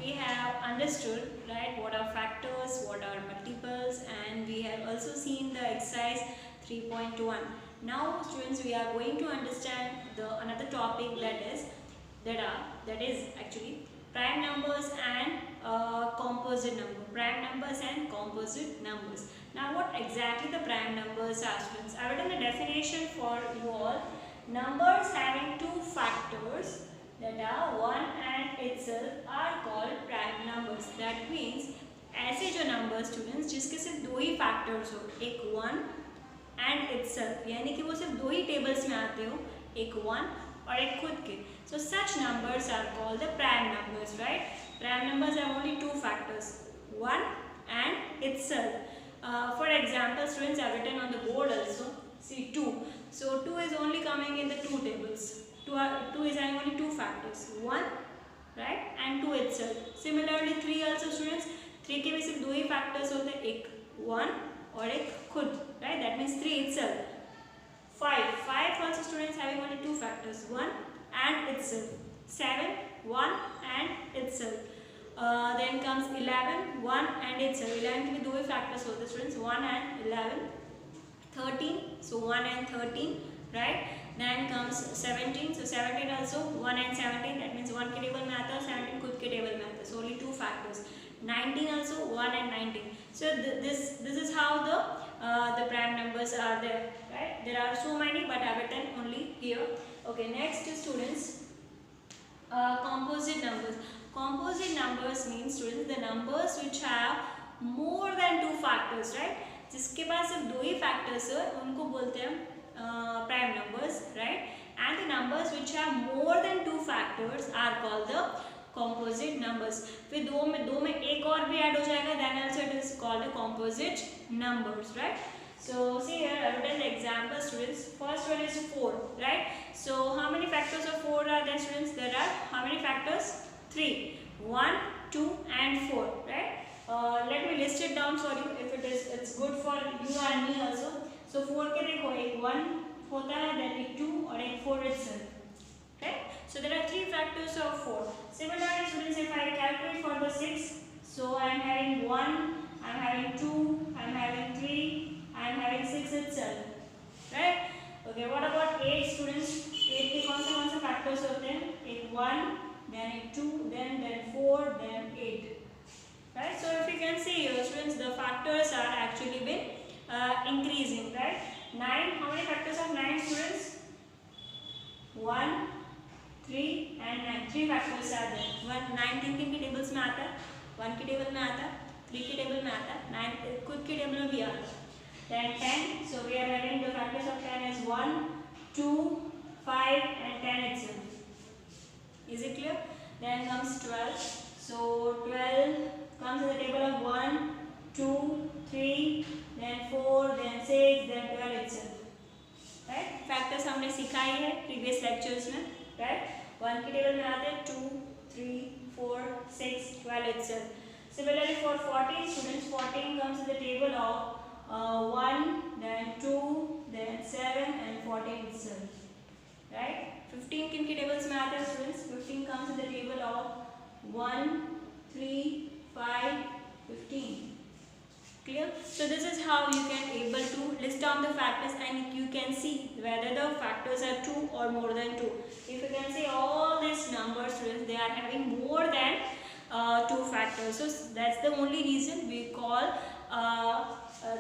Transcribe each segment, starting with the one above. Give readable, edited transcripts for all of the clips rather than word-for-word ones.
we have understood, right, what are factors, what are multiples, and we have also seen the exercise 3.1. Now students, we are going to understand the another topic that is actually prime numbers and composite number. Prime numbers and composite numbers. Now what exactly the prime numbers are, students? I have written the definition for you all. Numbers having two factors that are 1 and itself are called prime numbers. That means ऐसे जो numbers students जिसके सिर्फ दो ही factors हो, एक 1 and itself, यानी कि वो सिर्फ दो ही tables में आते हो, एक 1 और एक खुद के. So such numbers are called the prime numbers, right? Prime numbers have only two factors, 1 and itself. For example, students, I have written on the board also. See 2. So 2 is only coming in the two tables. 2 is having only two factors, 1, right, and 2 itself. Similarly 3 also, students, 3 के भी सिर्फ दो ही factors होते हैं, एक 1 और एक खुद, right? That means 3 itself. 5 also, students, having only two factors, 1 and itself. 7, 1 and itself. Then comes 11, 1 and itself. 11 के भी दो ही factors होते हैं, students, 1 and 11. 13, so 1 and 13, right? Then comes 17, so 17 also 1 and 17, that means 1 के table में आता है, 17 खुद के table में आता है, so only two factors. 19 also 1 and 19. So this is how the prime numbers are there, right? There are so many, but I have written only here. Okay, next students, composite numbers. Composite numbers means, students, the numbers which have more than two factors, right? जिसके पास सिर्फ दो ही factors है उनको बोलते हैं prime numbers, right? And the numbers which have more than two factors are called the composite numbers. फिर दो में एक और भी add हो जाएगा, then also it is called the composite numbers, right? So see here, I have written the example, students. First one is 4, right? So how many factors of 4 are there, students? There are how many factors? 3, 1, 2 and 4, right? Let me list it down for you if it's good for you and me also. So 4 के देखो, एक 1 होता है, then एक 2 और एक 4 itself, right? So there are 3 factors of 4. Similarly, students, if I calculate for the 6, so I am having 1, I am having 2, I am having 3, I am having 6 itself, right? Okay, what about 8, students? 8 के कौन से factors होते हैं? एक 1, then एक 2, then 4, then 8. Right, so if you can see here, students, the factors are actually been increasing, right? 9, how many factors of 9, students? 1, 3 and 9. 3 factors are there. 9 किन की tables में आता है? 1 की table में आता है, 3 की table में आता है, 9 खुद की table में भी आता है. Then 10, so we are having the factors of 10 as 1, 2, 5 and 10 itself. Is it clear? Then comes 12. So 12 comes in the table of 1, 2, 3, then 4, then 6, then 12 itself. Right? Factors हमने सिखाई है previous lectures में, right? 1 की table में आते हैं 2, 3, 4, 6, 12 itself. Similarly for 14, students, 14 comes in the table of 1, then 2, then 7 and 14 itself. Right? 15 किन की tables में आते हैं, students? 15 comes in the table of 1, 3, 5, 15. Clear? So this is how you can able to list down the factors and you can see whether the factors are 2 or more than 2. If you can see all these numbers, students, they are having more than 2 factors. So that's the only reason we call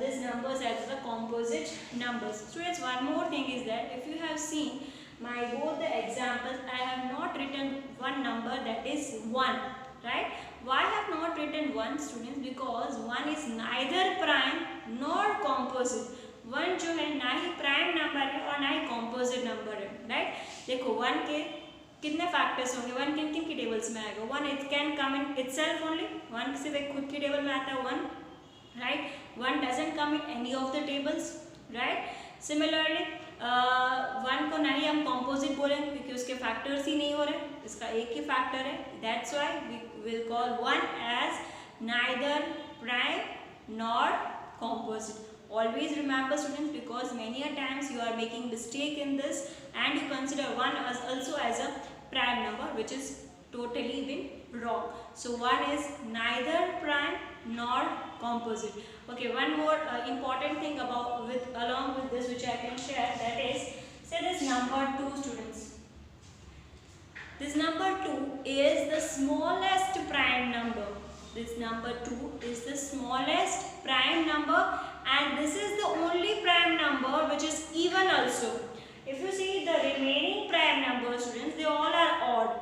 these numbers as the composite numbers. Students, one more thing is that if you have seen both the examples, I have not written one number, that is 1, right? Why I have not written 1, students? Because 1 is neither prime nor composite. 1 जो है ना ही prime number है और ना ही composite number है, right? देखो 1 के कितने factors होंगे? 1 किन किन की tables में आएगा? 1 it can come in itself only. 1 सिर्फ एक खुद की table में आता है 1, right? 1 doesn't come in any of the tables, right? Similarly 1 को ना ही हम composite बोलेंगे क्योंकि उसके factors ही नहीं हो रहे, इसका एक ही factor है. That's why we will call 1 as neither prime nor composite. Always remember, students, because many a times you are making mistake in this and you consider 1 as also as a prime number, which is totally been wrong. So 1 is neither prime nor composite. Okay, one more important thing along with this which I can share, that is, say this number 2, students. This number 2 is the smallest prime number. This number 2 is the smallest prime number, and this is the only prime number which is even also. If you see the remaining prime numbers, students, they all are odd,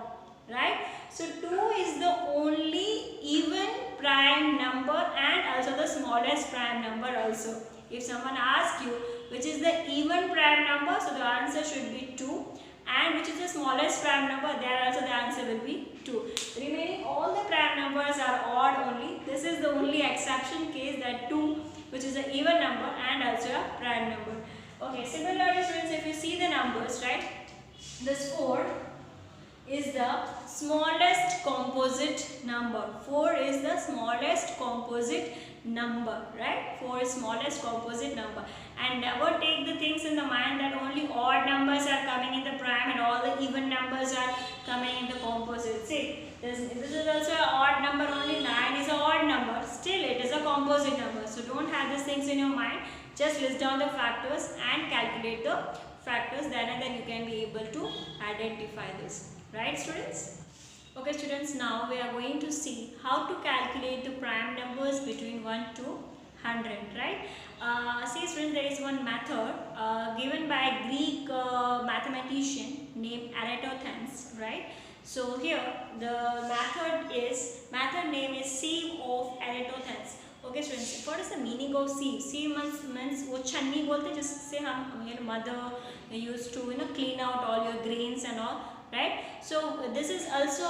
right? So 2 is the only even prime number and also the smallest prime number also. If someone asks you which is the even prime number, so the answer should be 2. And which is the smallest prime number, there also the answer will be 2. Remaining all the prime numbers are odd only. This is the only exception case, that 2 which is an even number and also a prime number. Okay, similarly, students, if you see the numbers, right, this 4 is the smallest composite number. 4 is the smallest composite number, right? 4 is smallest composite number. And never take the things in the mind that only odd numbers are coming in the prime and all the even numbers are coming in the composite. See, this is also an odd number only. 9 is an odd number. Still, it is a composite number. So don't have these things in your mind. Just list down the factors and calculate the factors. Then you can be able to identify this. Right, students? Okay, students, now we are going to see how to calculate the prime numbers between 1 to 100, right? See, students, there is one method given by a Greek mathematician named Eratosthenes, right? So here the method name is sieve of Eratosthenes. Okay, students, what is the meaning of sieve? Sieve means वो छन्नी बोलते हैं जिससे हम mother used to clean out all your grains and all, right? So this is also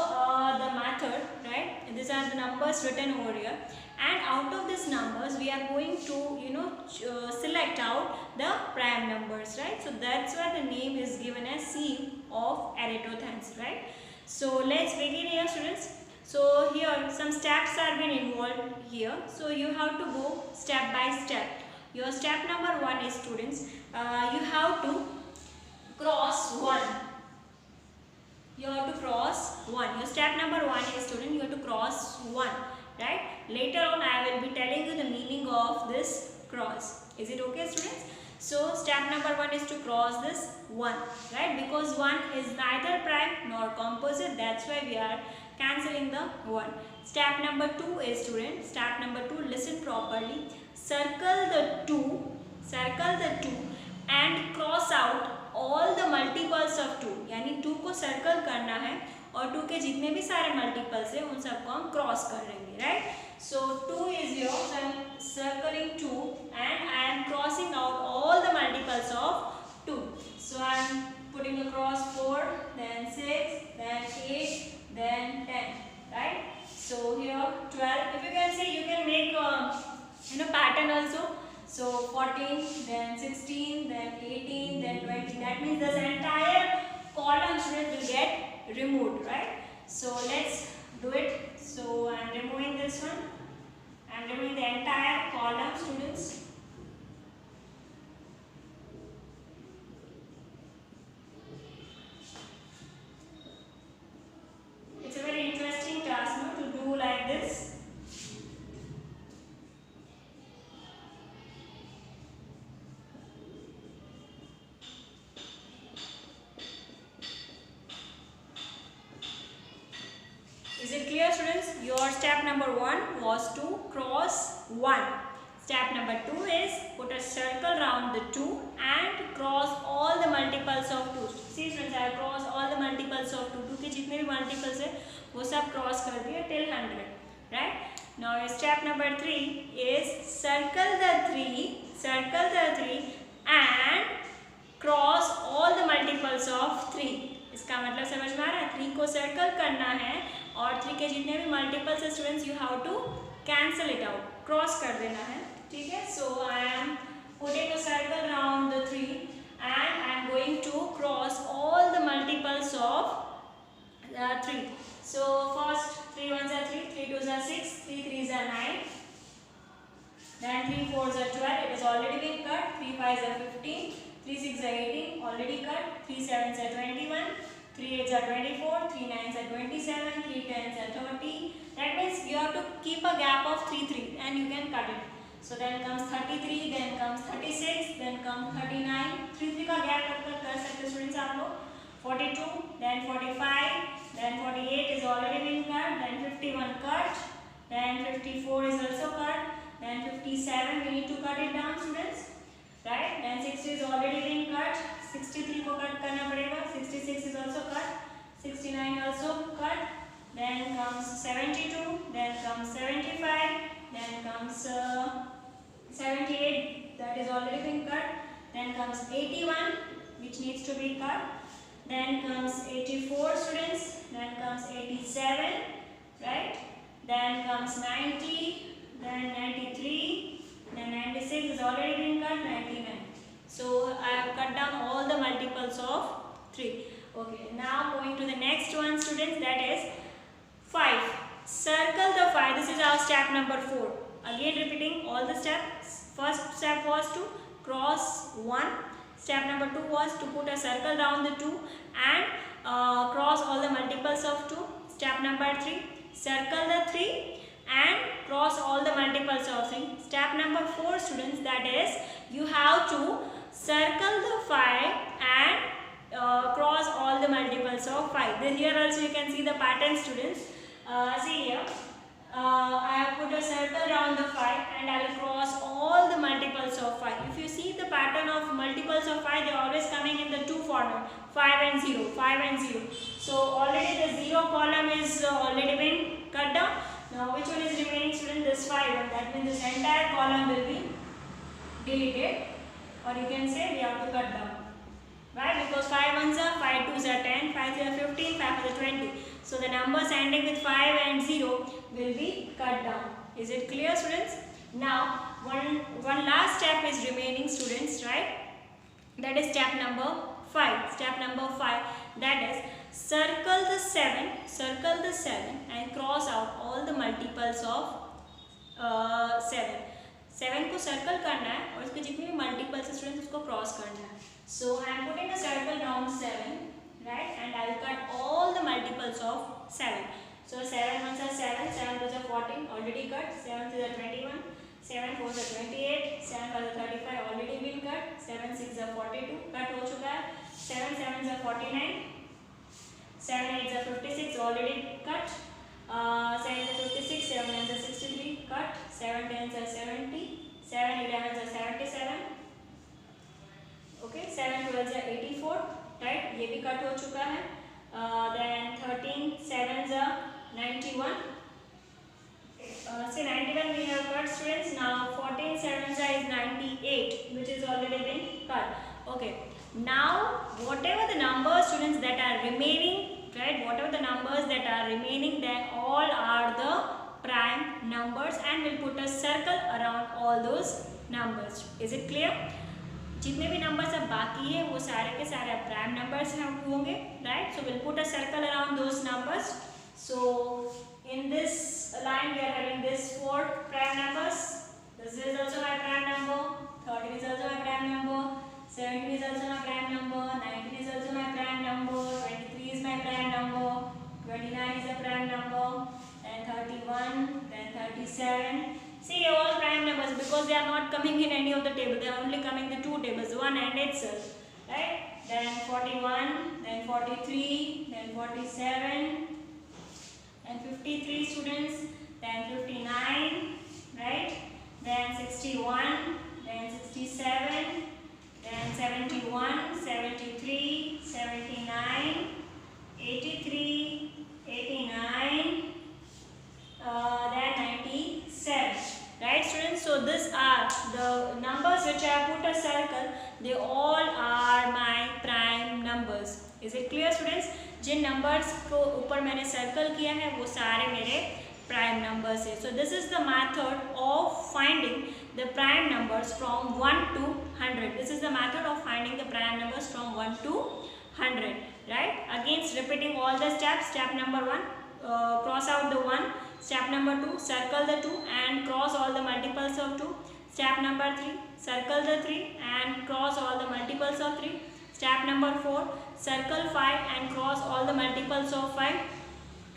the method, right? These are the numbers written over here, and out of these numbers we are going to select out the prime numbers, right? So that's why the name is given as sieve of Eratosthenes, right? So let's begin here, students. So here some steps are being involved here, so you have to go step by step. Your step number 1 is, students, you have to cross 1. You have to cross 1. Your step number 1 is, student, you have to cross 1, right? Later on I will be telling you the meaning of this cross. Is it okay, students? So step number 1 is to cross this 1, right? Because 1 is neither prime nor composite, that's why we are cancelling the 1. Step number 2 is, student, step number 2, listen properly. Circle the 2 and cross out all the multiples of 2. यानी 2 को circle करना है और 2 के जितने भी सारे multiples हैं उन सबको हम क्रॉस कर लेंगे, right? So 2 is here, so I am circling 2 and I am crossing out all the multiples of 2. So I am putting across 4, then 6, then 8, then 10, right? So here 12. If you can see, you can make pattern also. So 14, then 16, then 18, then 20. That means this entire column, students, will get removed, right? So let's do it. So I am removing this one. I am removing the entire column, students. It's a very interesting task, to do like this. Is it clear, students? Your step number 1 was to cross 1. Step number 2 is put a circle around the 2 and cross all the multiples of 2. See, students, I cross all the multiples of 2. 2 के जितने भी multiples है वो सब cross कर दिए till 100, right? Now your step number 3 is circle the 3 and cross all the multiples of 3. इसका मतलब समझ में आ रहा है? 3 को सर्कल करना है और 3 के जितने भी मल्टीपल्स है, students, you have to cancel it out, cross कर देना है, ठीक है? So I am putting a circle around the 3 and I am going to cross all the multiples of 3. So first 3 1s are 3, 3 2s are 6, 3 3s are 9, then 3 4s are 12, it has already been cut, 3 5s are 15, 3 6 are 18, already cut, 3 7s are 21, 3 8s are 24, 3 9s are 27, 3 10s are 30. That means you have to keep a gap of 3 and you can cut it. So then comes 33, then comes 36, then comes 39. 3 का gap रखकर कर सकते students आप लोग. 42, then 45, then 48 is already been cut, then 51 cut, then 54 is also cut, then 57 we need to cut it down students, right? Then 60 is already been cut, 63 को cut करना पड़ेगा, 66 is also cut, 69 also cut, then comes 72, then comes 75, then comes 78 that is already been cut, then comes 81 which needs to be cut, then comes 84 students, then comes 87, right? Then comes 90, then 93, then 96 is already been cut, 99. So I have cut down all the multiples of 3. Okay, now going to the next one students, that is 5. Circle the 5. This is our step number 4. Again repeating all the steps. First step was to cross 1. Step number 2 was to put a circle around the 2 and cross all the multiples of 2. Step number 3, circle the 3 and cross all the multiples of 3. Step number 4 students, that is you have to circle the 5 and cross all the multiples of 5. Here also you can see the pattern students. See here, I have put a circle around the 5 and I will cross all the multiples of 5. If you see the pattern of multiples of 5, they are always coming in the 2 format, 5 and 0, 5 and 0. So already the 0 column is already been cut down. Now which one is remaining student? This 5, and that means this entire column will be deleted, or you can say we have to cut down. Right? Because 5 ones are 5 2s are 10, 5 3 are 15, 5 are 20. So the numbers ending with 5 and 0 will be cut down. Is it clear students? Now one last step is remaining students, right? That is step number 5. Step number 5, that is circle the 7 and cross out all the multiples of 7. 7 को circle करना है और इसके जितने भी multiples है students उसको cross करना है. So I am putting a circle around 7, right, and I will cut all the multiples of 7. So 7 ones are 7, 7 2s are 14, already cut, 7 3s are 21, 7 4s are 28, 7 5s are 35, already been cut, 7 6s are 42, cut हो चुका है, 7 7s are 49, 7 8s are 56, already cut, 7 is 56, 7 9s are 63, cut, 7 10s are 70, 7 11s are 77, okay, 7 12s are 84, right, ये भी cut हो चुका है, then 13 7s are 91, say 91 we have cut students. Now 14 7s is 98, which is already been cut. Okay, now whatever the numbers students that are remaining, right, whatever the numbers that are remaining, they all are the prime numbers and we'll put a circle around all those numbers. Is it clear? जितने भी numbers अब बाकी है वो सारे के सारे prime numbers होंगे, right. So will put a circle around those numbers. So in this line we are having this 4 prime numbers. This is also my prime number, 13 is also my prime number, 17 is also my prime number, 19 is also my prime number, 23 is my prime number, 29 is a prime number, and 31, then 37. See, all prime numbers because they are not coming in any of the table. They are only coming in the 2 tables, one and itself, right? Then 41, then 43, then 47. And 53 students, then 59, right, then 61, then 67, then 71, 73, 79, 83, 89, then 97, right students. So these are the numbers which I have put a circle. They all are my prime numbers. Is it clear students? जिन numbers को ऊपर मैंने circle किया है वो सारे मेरे prime numbers है. So this is the method of finding the prime numbers from 1 to 100. This is the method of finding the prime numbers from 1 to 100, right? Again repeating all the steps. Step number 1, cross out the 1. Step number 2, circle the 2 and cross all the multiples of 2. Step number 3, circle the 3 and cross all the multiples of 3. Step number 4, circle 5 and cross all the multiples of 5.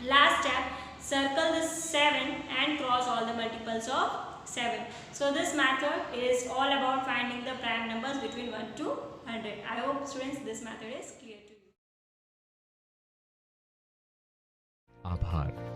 Last step, circle the 7 and cross all the multiples of 7. So this method is all about finding the prime numbers between 1 to 100. I hope students this method is clear to you. आभार।